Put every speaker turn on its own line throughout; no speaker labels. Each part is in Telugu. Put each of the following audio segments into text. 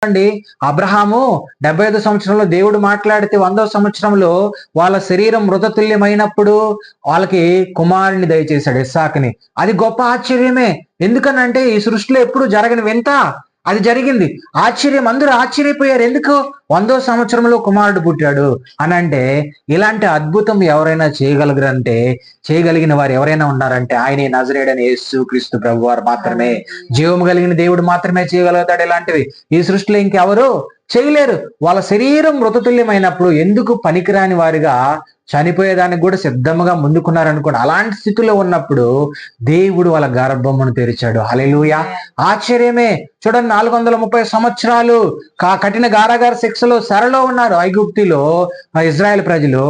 అండి. అబ్రహాము 75 సంవత్సరంలో దేవుడు మాట్లాడితే 100వ సంవత్సరంలో వాళ్ళ శరీరం మృతతుల్యమైనప్పుడు వాళ్ళకి కుమారుని దయచేశాడు, ఇస్సాకుని. అది గొప్ప ఆశ్చర్యమే. ఎందుకనంటే ఈ సృష్టిలో ఎప్పుడు జరగని వింత అది జరిగింది. ఆశ్చర్యం, అందరూ ఆశ్చర్యపోయారు. ఎందుకు 100వ సంవత్సరంలో కుమారుడు పుట్టాడు అని అంటే, ఇలాంటి అద్భుతం ఎవరైనా చేయగలగరంటే, చేయగలిగిన వారు ఎవరైనా ఉన్నారంటే ఆయనే నజరేయుడైన యేసు క్రీస్తు ప్రభు వారు మాత్రమే. జీవము కలిగిన దేవుడు మాత్రమే చేయగలుగుతాడు ఇలాంటివి. ఈ సృష్టిలో ఇంకెవరు చేయలేరు. వాళ్ళ శరీరం మృతతుల్యమైనప్పుడు ఎందుకు పనికిరాని వారిగా చనిపోయేదానికి కూడా సిద్ధంగా ముందుకున్నారనుకోండి. అలాంటి స్థితిలో ఉన్నప్పుడు దేవుడు వాళ్ళ గర్భమును తెరిచాడు. హల్లెలూయా. ఆశ్చర్యమే. చూడండి, 430 సంవత్సరాలు కఠిన కారాగార శిక్షలో చెరలో ఉన్నారు ఐగుప్తులో ఇజ్రాయెల్ ప్రజలు.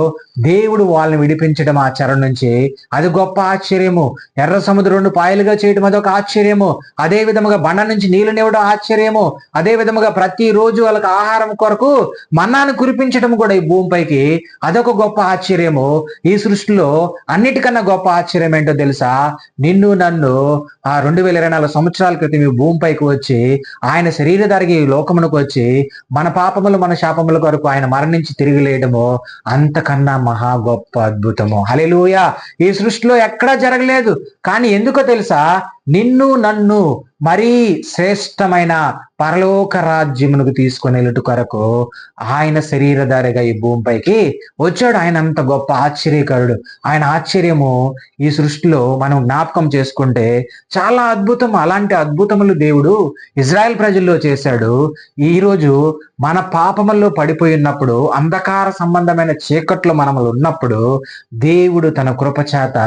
దేవుడు వాళ్ళని విడిపించడం ఆ చెర నుంచి, అది గొప్ప ఆశ్చర్యము. ఎర్ర సముద్రం 2 పాయలుగా చేయడం అదొక ఆశ్చర్యము. అదే విధముగా బండ నుంచి నీళ్లు నివ్వడం ఆశ్చర్యము. అదే విధముగా ప్రతిరోజు వాళ్ళకి ఆహారం కొరకు మన్నాను కురిపించడం కూడా ఈ భూమిపైకి, అదొక గొప్ప ఆశ్చర్యము. ఈ సృష్టిలో అన్నిటికన్నా గొప్ప ఆశ్చర్యం ఏంటో తెలుసా? నిన్ను నన్ను ఆ 2024 సంవత్సరాల క్రితం ఈ భూమిపైకి వచ్చి ఆయన శరీరధారికి ఈ లోకమునకు వచ్చి మన పాపములు మన శాపముల కొరకు ఆయన మరణించి తిరిగి లేయడము అంతకన్నా మహా గొప్ప అద్భుతము. హల్లెలూయా. ఈ సృష్టిలో ఎక్కడా జరగలేదు. కానీ ఎందుకో తెలుసా? నిన్ను నన్ను మరీ శ్రేష్టమైన పరలోక రాజ్యమునకు తీసుకొని వెళ్ళుట కొరకు ఆయన శరీరధారిగా ఈ భూమిపైకి వచ్చాడు. ఆయన అంత గొప్ప ఆశ్చర్యకరుడు. ఆయన ఆశ్చర్యము ఈ సృష్టిలో మనం జ్ఞాపకం చేసుకుంటే చాలా అద్భుతం. అలాంటి అద్భుతములు దేవుడు ఇజ్రాయెల్ ప్రజల్లో చేశాడు. ఈరోజు మన పాపముల్లో పడిపోయి ఉన్నప్పుడు, అంధకార సంబంధమైన చీకట్లో మనములు ఉన్నప్పుడు దేవుడు తన కృప చేత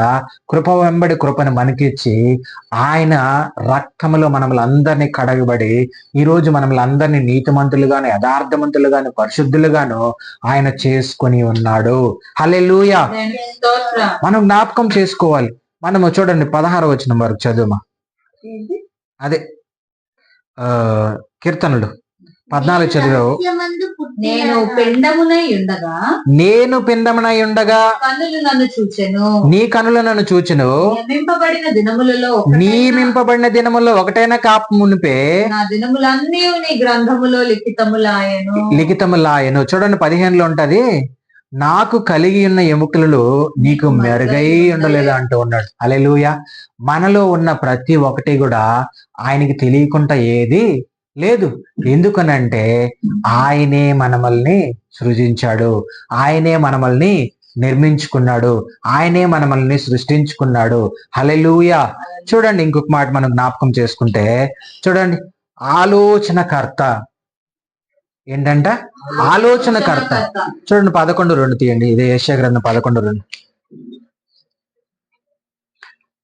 కృప వెంబడి కృపను మనకిచ్చి ఆయన రక్తములో మనములు అందరినీ కడగబడి ఈరోజు మనములు అందరినీ నీతిమంతులుగాను యథార్థమంతులుగాను పరిశుద్ధులుగాను ఆయన చేసుకొని ఉన్నాడు. హల్లెలూయా. మనం జ్ఞాపకం చేసుకోవాలి. మనము చూడండి 16వ వచనం వరకు చదువుమా. అదే కీర్తనలు 14 చదివావు.
నేను పిండమునై ఉండగా కన్నులు నన్ను చూచెను.
నీ కనులు నన్ను చూచెను. నియమింపబడిన దినములో ఒకటైనా కాపు మునిపే
నా దినములన్నీ నీ గ్రంథములో
లిఖితములాయను. చూడండి 15లో ఉంటది, నాకు కలిగి ఉన్న ఎముకలలో నీకు మెరుగై ఉండలేదా అంటూ ఉన్నాడు. హల్లెలూయా. మనలో ఉన్న ప్రతి ఒక్కటి కూడా ఆయనకి తెలియకుండా ఏది లేదు. ఎందుకనంటే ఆయనే మనమల్ని సృజించాడు, ఆయనే మనమల్ని నిర్మించుకున్నాడు, ఆయనే మనమల్ని సృష్టించుకున్నాడు. హల్లెలూయా. చూడండి, ఇంకొక మాట మనం జ్ఞాపకం చేసుకుంటే చూడండి, ఆలోచనకర్త ఏంటంట? ఆలోచనకర్త. చూడండి 11:2 తీయండి. ఇదే యెషయా గ్రంథం 11:2.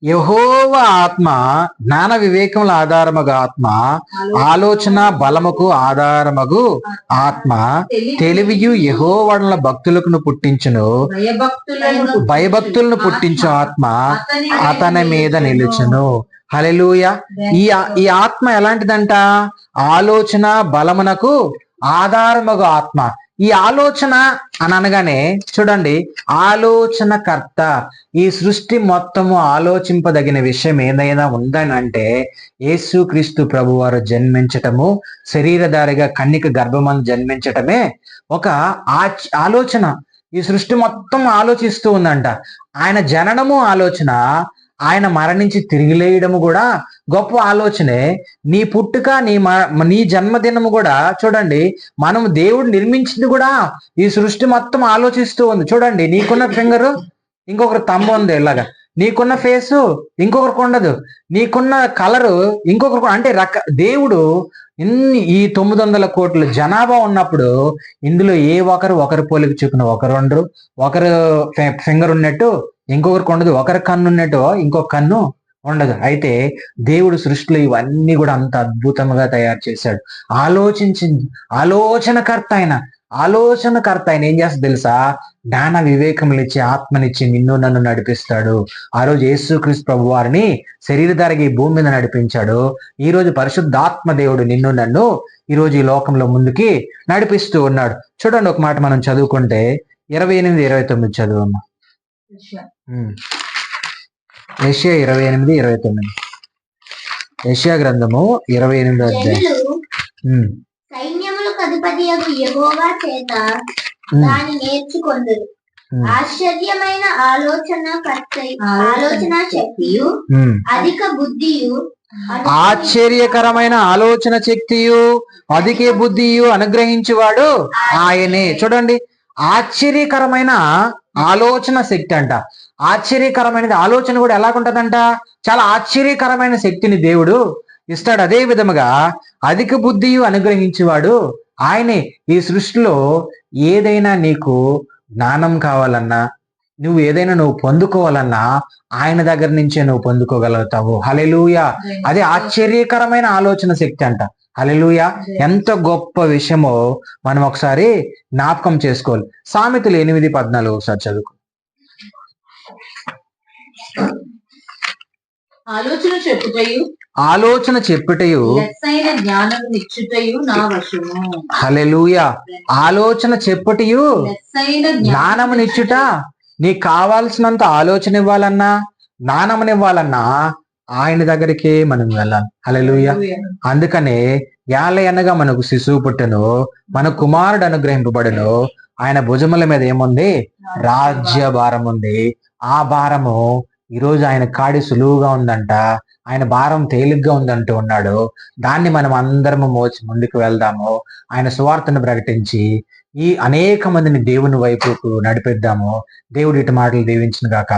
యెహోవా ఆత్మ జ్ఞాన వివేకముల ఆధారమగు ఆత్మ, ఆలోచన బలముకు ఆధారమగు ఆత్మ, తెలివియు యెహోవాడల భక్తులకు పుట్టించును, భయభక్తులను పుట్టించు ఆత్మ అతని మీద నిలుచును. హల్లెలూయా. ఈ ఆత్మ ఎలాంటిదంట? ఆలోచన బలమునకు ఆధారమగు ఆత్మ. ఈ ఆలోచన అని అనగానే చూడండి, ఆలోచనకర్త. ఈ సృష్టి మొత్తము ఆలోచింపదగిన విషయం ఏదైనా ఉందని అంటే యేసుక్రీస్తు ప్రభు వారు జన్మించటము, శరీరధారిగా కన్యక గర్భమందు జన్మించటమే ఒక ఆలోచన. ఈ సృష్టి మొత్తం ఆలోచిస్తూ ఉందంట. ఆయన జననము ఆలోచన, ఆయన మరణించి తిరిగి లేయడము కూడా గొప్ప ఆలోచనే. నీ పుట్టుక, నీ జన్మదినము కూడా చూడండి, మనం దేవుడు నిర్మించింది కూడా ఈ సృష్టి మొత్తం ఆలోచిస్తూ ఉంది. చూడండి, నీకున్న ఫింగరు ఇంకొకరు తంబ ఉంది, ఇలాగా నీకున్న ఫేసు ఇంకొకరికి ఉండదు, నీకున్న కలరు ఇంకొకరికి అంటే దేవుడు ఈ 900 కోట్ల జనాభా ఉన్నప్పుడు ఇందులో ఏ ఒకరు పోలిక చూపిన ఒకరు ఉండరు. ఒకరు ఫింగర్ ఉన్నట్టు ఇంకొకరికి ఉండదు, ఒకరి కన్ను ఉన్నట్టు ఇంకొక కన్ను ఉండదు. అయితే దేవుడు సృష్టిలో ఇవన్నీ కూడా అంత అద్భుతంగా తయారు చేశాడు. ఆలోచనకర్త ఆయన ఏం చేస్తాడు తెలుసా? జ్ఞాన వివేకములు ఇచ్చి ఆత్మనిచ్చి నిన్ను నన్ను నడిపిస్తాడు. ఆ రోజు యేసుక్రీస్తు ప్రభు వారిని శరీరధారిగా ఈ భూమి మీద నడిపించాడు. ఈ రోజు పరిశుద్ధాత్మ దేవుడు నిన్ను నన్ను ఈ రోజు ఈ లోకంలో ముందుకి నడిపిస్తూ ఉన్నాడు. చూడండి, ఒక మాట మనం చదువుకుంటే 28-29 చదువమ్మా. యెషయా 28-29. యెషయా గ్రంథము 28వ అధ్యాయం.
సైన్యములకు అధిపతి యెహోవా చేత దాన్ని నేర్చుకొందురు. ఆశ్చర్యమైన ఆలోచన శక్తియు అధిక బుద్ధియు
ఆశ్చర్యకరమైన ఆలోచన శక్తియు అధిక బుద్ధియు అనుగ్రహించువాడు ఆయనే. చూడండి, ఆశ్చర్యకరమైన ఆలోచన శక్తి అంట. ఆశ్చర్యకరమైనది ఆలోచన కూడా ఎలాగుంటదంట, చాలా ఆశ్చర్యకరమైన శక్తిని దేవుడు ఇస్తాడు. అదే విధముగా అధిక బుద్ధియు అనుగ్రహించేవాడు ఆయనే. ఈ సృష్టిలో ఏదైనా నీకు జ్ఞానం కావాలన్నా, నువ్వు ఏదైనా నువ్వు పొందుకోవాలన్నా ఆయన దగ్గర నుంచే నువ్వు పొందుకోగలుగుతావు. హల్లెలూయా. అదే ఆశ్చర్యకరమైన ఆలోచన శక్తి అంట. హల్లెలూయా. ఎంత గొప్ప విషయమో మనం ఒకసారి జ్ఞాపకం చేసుకోవాలి. సామెతలు 8:14 ఒకసారి చదువుకో. ఆలోచన చెప్పుటయు
లెస్సైన జ్ఞానము నిచ్చుటయు నా వశము.
హల్లెలూయా. ఆలోచన చెప్పుటయు
లెస్సైన
జ్ఞానము నిచ్చుట. నీకు కావాల్సినంత ఆలోచన ఇవ్వాలన్నా, జ్ఞానమునివ్వాలన్నా ఆయన దగ్గరికి మనం వెళ్ళాలి. హల్లెలూయా. అందుకనే యాలయనగా మనకు శిశువు పుట్టెను, మన కుమారుడు అనుగ్రహింపబడును, ఆయన భుజముల మీద ఏముంది, రాజ్య భారం ఉంది. ఆ భారము ఈరోజు ఆయన కాడి సులువుగా ఉందంట, ఆయన భారం తేలిగ్గా ఉందంటూ ఉన్నాడు. దాన్ని మనం అందరము మోచి ముందుకు వెళ్దాము. ఆయన సువార్తను ప్రకటించి ఈ అనేక మందిని దేవుని వైపుకు నడిపిద్దాము. దేవుడి ఇటు మాటలు దీవించును గాక.